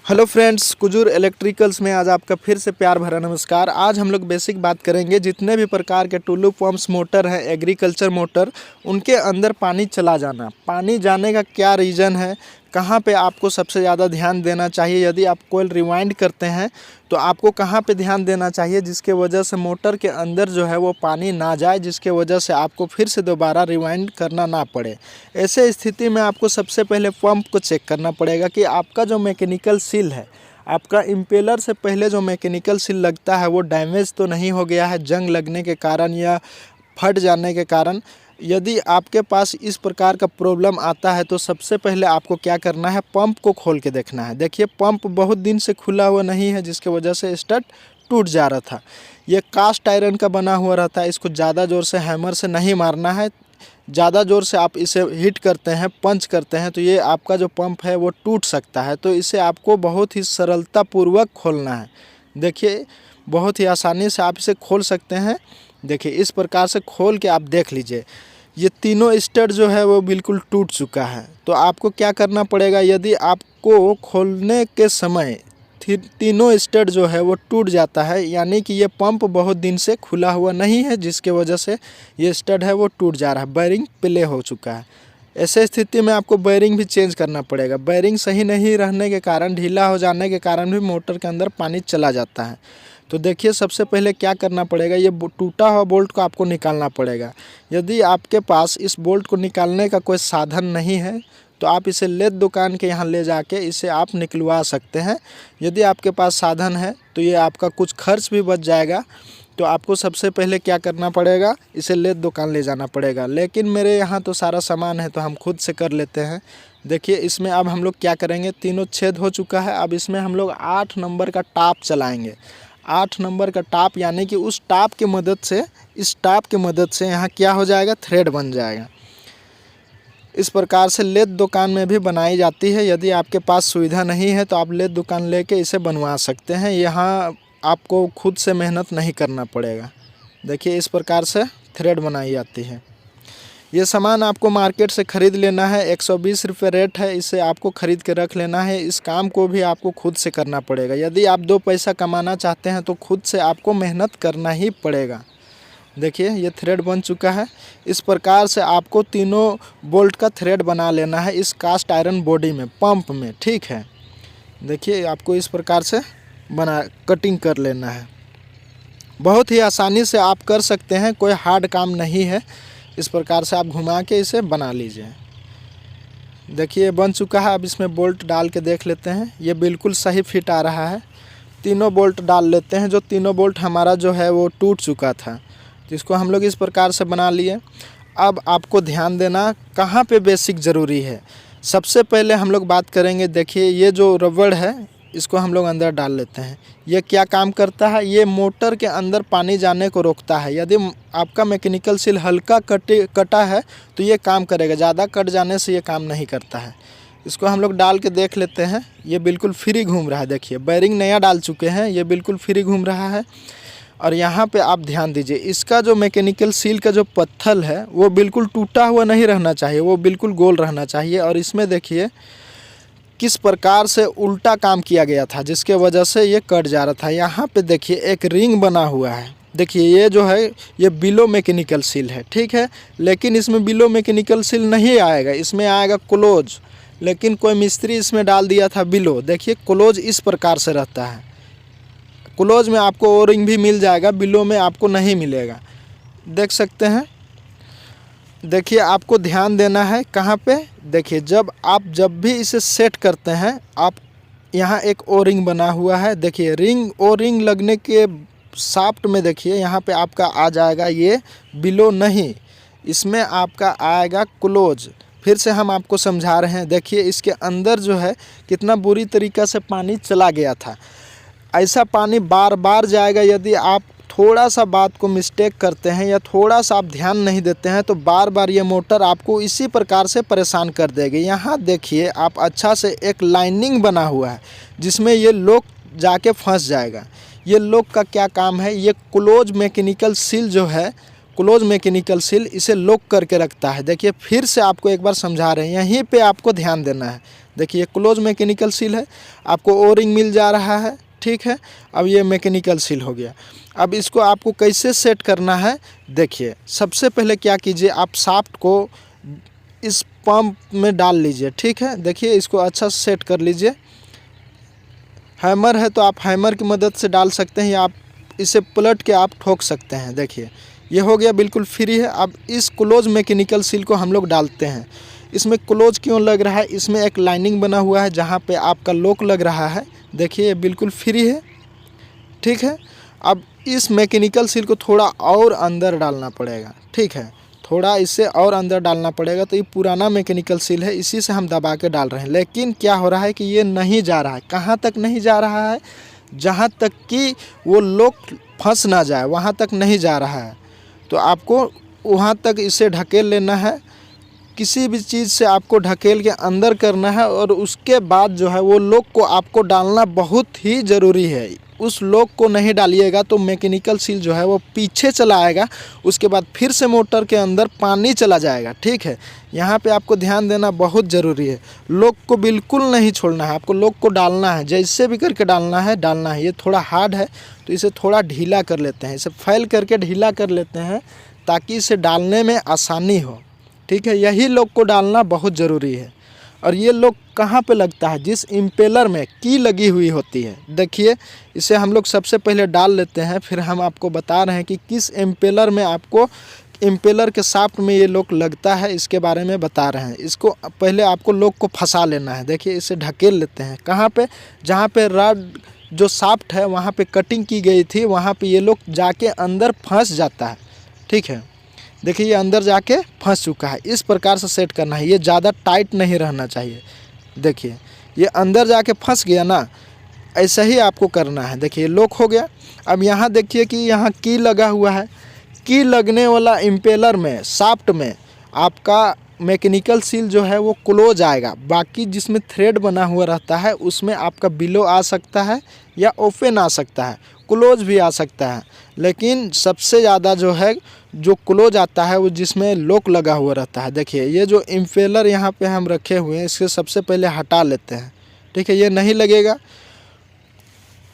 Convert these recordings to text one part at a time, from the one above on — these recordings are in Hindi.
हेलो फ्रेंड्स, कुजूर इलेक्ट्रिकल्स में आज आपका फिर से प्यार भरा नमस्कार। आज हम लोग बेसिक बात करेंगे जितने भी प्रकार के टुल्लू पंप्स मोटर हैं, एग्रीकल्चर मोटर, उनके अंदर पानी चला जाना, पानी जाने का क्या रीज़न है, कहाँ पे आपको सबसे ज़्यादा ध्यान देना चाहिए। यदि आप कोयल रिवाइंड करते हैं तो आपको कहाँ पे ध्यान देना चाहिए जिसके वजह से मोटर के अंदर जो है वो पानी ना जाए, जिसके वजह से आपको फिर से दोबारा रिवाइंड करना ना पड़े। ऐसे स्थिति में आपको सबसे पहले पंप को चेक करना पड़ेगा कि आपका जो मैकेनिकल सील है, आपका इम्पेलर से पहले जो मैकेनिकल सील लगता है वो डैमेज तो नहीं हो गया है जंग लगने के कारण या फट जाने के कारण। यदि आपके पास इस प्रकार का प्रॉब्लम आता है तो सबसे पहले आपको क्या करना है, पंप को खोल के देखना है। देखिए, पंप बहुत दिन से खुला हुआ नहीं है जिसके वजह से स्टड टूट जा रहा था। ये कास्ट आयरन का बना हुआ रहता है, इसको ज़्यादा ज़ोर से हैमर से नहीं मारना है। ज़्यादा ज़ोर से आप इसे हिट करते हैं, पंच करते हैं तो ये आपका जो पंप है वो टूट सकता है। तो इसे आपको बहुत ही सरलतापूर्वक खोलना है। देखिए, बहुत ही आसानी से आप इसे खोल सकते हैं। देखिए, इस प्रकार से खोल के आप देख लीजिए, ये तीनों स्टड जो है वो बिल्कुल टूट चुका है। तो आपको क्या करना पड़ेगा, यदि आपको खोलने के समय तीनों स्टड जो है वो टूट जाता है, यानी कि ये पंप बहुत दिन से खुला हुआ नहीं है जिसके वजह से ये स्टड है वो टूट जा रहा है, बेरिंग प्ले हो चुका है। ऐसे स्थिति में आपको बेरिंग भी चेंज करना पड़ेगा। बेरिंग सही नहीं रहने के कारण, ढीला हो जाने के कारण भी मोटर के अंदर पानी चला जाता है। तो देखिए, सबसे पहले क्या करना पड़ेगा, ये टूटा हुआ बोल्ट को आपको निकालना पड़ेगा। यदि आपके पास इस बोल्ट को निकालने का कोई साधन नहीं है तो आप इसे लेद दुकान के यहाँ ले जाके इसे आप निकलवा सकते हैं। यदि आपके पास साधन है तो ये आपका कुछ खर्च भी बच जाएगा। तो आपको सबसे पहले क्या करना पड़ेगा, इसे लेद दुकान ले जाना पड़ेगा। लेकिन मेरे यहाँ तो सारा सामान है तो हम खुद से कर लेते हैं। देखिए, इसमें अब हम लोग क्या करेंगे, तीनों छेद हो चुका है। अब इसमें हम लोग 8 नंबर का टाप चलाएँगे। 8 नंबर का टाप, यानी कि उस टाप की मदद से, इस टाप की मदद से यहाँ क्या हो जाएगा, थ्रेड बन जाएगा। इस प्रकार से लेद दुकान में भी बनाई जाती है। यदि आपके पास सुविधा नहीं है तो आप लेद दुकान लेके इसे बनवा सकते हैं। यहाँ आपको खुद से मेहनत नहीं करना पड़ेगा। देखिए, इस प्रकार से थ्रेड बनाई जाती है। ये सामान आपको मार्केट से ख़रीद लेना है, 120 रुपये रेट है। इसे आपको ख़रीद के रख लेना है। इस काम को भी आपको खुद से करना पड़ेगा। यदि आप 2 पैसा कमाना चाहते हैं तो खुद से आपको मेहनत करना ही पड़ेगा। देखिए, ये थ्रेड बन चुका है। इस प्रकार से आपको तीनों बोल्ट का थ्रेड बना लेना है इस कास्ट आयरन बॉडी में, पंप में, ठीक है। देखिए, आपको इस प्रकार से कटिंग कर लेना है। बहुत ही आसानी से आप कर सकते हैं, कोई हार्ड काम नहीं है। इस प्रकार से आप घुमा के इसे बना लीजिए। देखिए, बन चुका है। अब इसमें बोल्ट डाल के देख लेते हैं। ये बिल्कुल सही फिट आ रहा है। तीनों बोल्ट डाल लेते हैं। जो तीनों बोल्ट हमारा जो है वो टूट चुका था, जिसको हम लोग इस प्रकार से बना लिए। अब आपको ध्यान देना कहाँ पे बेसिक ज़रूरी है। सबसे पहले हम लोग बात करेंगे, देखिए ये जो रबड़ है इसको हम लोग अंदर डाल लेते हैं। ये क्या काम करता है, ये मोटर के अंदर पानी जाने को रोकता है। यदि आपका मैकेनिकल सील हल्का कटा है तो ये काम करेगा, ज़्यादा कट जाने से ये काम नहीं करता है। इसको हम लोग डाल के देख लेते हैं। ये बिल्कुल फ्री घूम रहा है। देखिए, बेरिंग नया डाल चुके हैं, ये बिल्कुल फ्री घूम रहा है। और यहाँ पे आप ध्यान दीजिए, इसका जो मैकेनिकल सील का जो पत्थर है वो बिल्कुल टूटा हुआ नहीं रहना चाहिए, वो बिल्कुल गोल रहना चाहिए। और इसमें देखिए किस प्रकार से उल्टा काम किया गया था जिसके वजह से ये कट जा रहा था। यहाँ पे देखिए एक रिंग बना हुआ है। देखिए, ये जो है ये बिलो मैकेनिकल सील है, ठीक है। लेकिन इसमें बिलो मैकेनिकल सील नहीं आएगा, इसमें आएगा क्लोज। लेकिन कोई मिस्त्री इसमें डाल दिया था बिलो। देखिए, क्लोज इस प्रकार से रहता है। क्लोज में आपको ओ रिंग भी मिल जाएगा, बिलो में आपको नहीं मिलेगा। देख सकते हैं। देखिए, आपको ध्यान देना है कहाँ पे। देखिए, जब भी इसे सेट करते हैं, आप यहाँ एक ओ रिंग बना हुआ है। देखिए, ओ रिंग लगने के शाफ्ट में देखिए यहाँ पे आपका आ जाएगा ये बिलो नहीं, इसमें आपका आएगा क्लोज। फिर से हम आपको समझा रहे हैं। देखिए, इसके अंदर जो है कितना बुरी तरीक़ा से पानी चला गया था। ऐसा पानी बार बार जाएगा। यदि आप थोड़ा सा बात को मिस्टेक करते हैं या थोड़ा सा आप ध्यान नहीं देते हैं तो बार बार ये मोटर आपको इसी प्रकार से परेशान कर देगी। यहाँ देखिए, आप अच्छा से एक लाइनिंग बना हुआ है जिसमें ये लॉक जाके फंस जाएगा। ये लॉक का क्या काम है, ये क्लोज मैकेनिकल सील जो है, क्लोज मैकेनिकल सील इसे लॉक करके रखता है। देखिए, फिर से आपको एक बार समझा रहे हैं, यहीं पे आपको ध्यान देना है। देखिए ये क्लोज मैकेनिकल सील है, आपको ओ रिंग मिल जा रहा है, ठीक है। अब ये मैकेनिकल सील हो गया। अब इसको आपको कैसे सेट करना है, देखिए सबसे पहले क्या कीजिए, आप शाफ्ट को इस पंप में डाल लीजिए, ठीक है। देखिए इसको अच्छा से सेट कर लीजिए। हैमर है तो आप हैमर की मदद से डाल सकते हैं, या आप इसे पलट के आप ठोक सकते हैं। देखिए ये हो गया, बिल्कुल फ्री है। अब इस क्लोज मैकेनिकल सील को हम लोग डालते हैं। इसमें क्लोज क्यों लग रहा है, इसमें एक लाइनिंग बना हुआ है जहाँ पे आपका लॉक लग रहा है। देखिए ये बिल्कुल फ्री है, ठीक है। अब इस मैकेनिकल सील को थोड़ा और अंदर डालना पड़ेगा, ठीक है, थोड़ा इससे और अंदर डालना पड़ेगा। तो ये पुराना मैकेनिकल सील है, इसी से हम दबा के डाल रहे हैं। लेकिन क्या हो रहा है कि ये नहीं जा रहा है। कहाँ तक नहीं जा रहा है, जहाँ तक कि वो लॉक फंस ना जाए वहाँ तक नहीं जा रहा है। तो आपको वहाँ तक इसे ढकेल लेना है, किसी भी चीज़ से आपको ढकेल के अंदर करना है। और उसके बाद जो है वो लॉक को आपको डालना बहुत ही ज़रूरी है। उस लॉक को नहीं डालिएगा तो मैकेनिकल सील जो है वो पीछे चला आएगा, उसके बाद फिर से मोटर के अंदर पानी चला जाएगा, ठीक है। यहाँ पे आपको ध्यान देना बहुत ज़रूरी है। लॉक को बिल्कुल नहीं छोड़ना है, आपको लॉक को डालना है, जैसे भी करके डालना है। ये थोड़ा हार्ड है तो इसे थोड़ा ढीला कर लेते हैं, इसे फैल करके ढीला कर लेते हैं ताकि इसे डालने में आसानी हो, ठीक है। यही लॉक को डालना बहुत ज़रूरी है। और ये लॉक कहाँ पे लगता है, जिस इम्पेलर में की लगी हुई होती है। देखिए इसे हम लोग सबसे पहले डाल लेते हैं, फिर हम आपको बता रहे हैं कि किस इम्पेलर में आपको, इम्पेलर के शाफ्ट में ये लॉक लगता है, इसके बारे में बता रहे हैं। इसको पहले आपको लॉक को फंसा लेना है। देखिए इसे ढकेल लेते हैं, कहाँ पे, जहाँ पे रड जो शाफ्ट है वहाँ पे कटिंग की गई थी, वहाँ पे ये लॉक जाके अंदर फंस जाता है, ठीक है। देखिए ये अंदर जाके फंस चुका है। इस प्रकार से सेट करना है, ये ज़्यादा टाइट नहीं रहना चाहिए। देखिए ये अंदर जाके फंस गया ना, ऐसा ही आपको करना है। देखिए लॉक हो गया। अब यहाँ देखिए कि यहाँ की लगा हुआ है, की लगने वाला इम्पेलर में, शाफ्ट में आपका मैकेनिकल सील जो है वो क्लोज आएगा। बाकी जिसमें थ्रेड बना हुआ रहता है उसमें आपका बिलो आ सकता है या ओपन आ सकता है, क्लोज भी आ सकता है। लेकिन सबसे ज़्यादा जो है जो क्लोज आता है वो जिसमें लॉक लगा हुआ रहता है। देखिए ये जो इम्पेलर यहाँ पे हम रखे हुए हैं, इसके सबसे पहले हटा लेते हैं, ठीक है। ये नहीं लगेगा,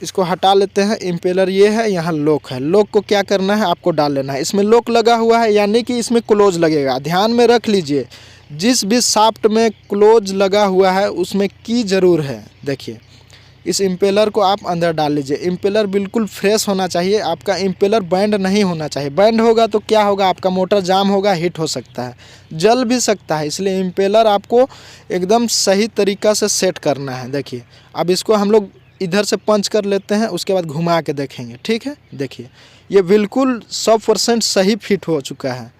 इसको हटा लेते हैं। इम्पेलर ये है, यहाँ लॉक है। लॉक को क्या करना है, आपको डाल लेना है। इसमें लॉक लगा हुआ है यानी कि इसमें क्लोज लगेगा। ध्यान में रख लीजिए, जिस भी शाफ्ट में क्लोज लगा हुआ है उसमें की ज़रूर है। देखिए इस इम्पेलर को आप अंदर डाल लीजिए। इम्पेलर बिल्कुल फ्रेश होना चाहिए, आपका इम्पेलर बैंड नहीं होना चाहिए। बैंड होगा तो क्या होगा, आपका मोटर जाम होगा, हीट हो सकता है, जल भी सकता है। इसलिए इम्पेलर आपको एकदम सही तरीक़ा से सेट करना है। देखिए अब इसको हम लोग इधर से पंच कर लेते हैं, उसके बाद घुमा के देखेंगे, ठीक है। देखिए ये बिल्कुल 100% सही फिट हो चुका है।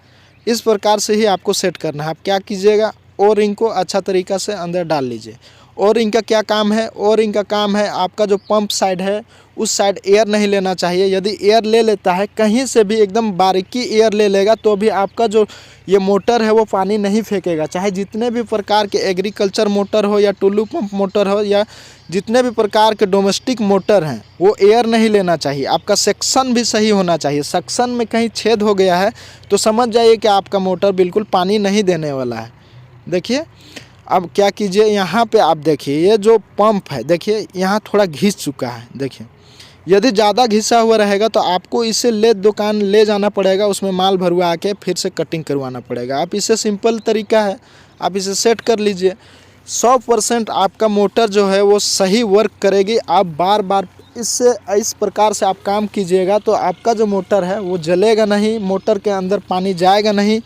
इस प्रकार से ही आपको सेट करना है। आप क्या कीजिएगा, ओ रिंग को अच्छा तरीक़ा से अंदर डाल लीजिए। और इनका क्या काम है, और इनका काम है आपका जो पंप साइड है उस साइड एयर नहीं लेना चाहिए। यदि एयर ले लेता है, कहीं से भी एकदम बारीकी एयर ले लेगा तो भी आपका जो ये मोटर है वो पानी नहीं फेंकेगा। चाहे जितने भी प्रकार के एग्रीकल्चर मोटर हो या टुल्लू पंप मोटर हो या जितने भी प्रकार के डोमेस्टिक मोटर हैं, वो एयर नहीं लेना चाहिए। आपका सेक्शन भी सही होना चाहिए। सेक्शन में कहीं छेद हो गया है तो समझ जाइए कि आपका मोटर बिल्कुल पानी नहीं देने वाला है। देखिए अब क्या कीजिए, यहाँ पे आप देखिए ये जो पंप है, देखिए यहाँ थोड़ा घिस चुका है। देखिए यदि ज़्यादा घिसा हुआ रहेगा तो आपको इसे दुकान ले जाना पड़ेगा, उसमें माल भरवा के फिर से कटिंग करवाना पड़ेगा। आप इसे सिंपल तरीका है, आप इसे सेट कर लीजिए। 100% आपका मोटर जो है वो सही वर्क करेगी। आप बार बार इससे इस प्रकार से आप काम कीजिएगा तो आपका जो मोटर है वो जलेगा नहीं, मोटर के अंदर पानी जाएगा नहीं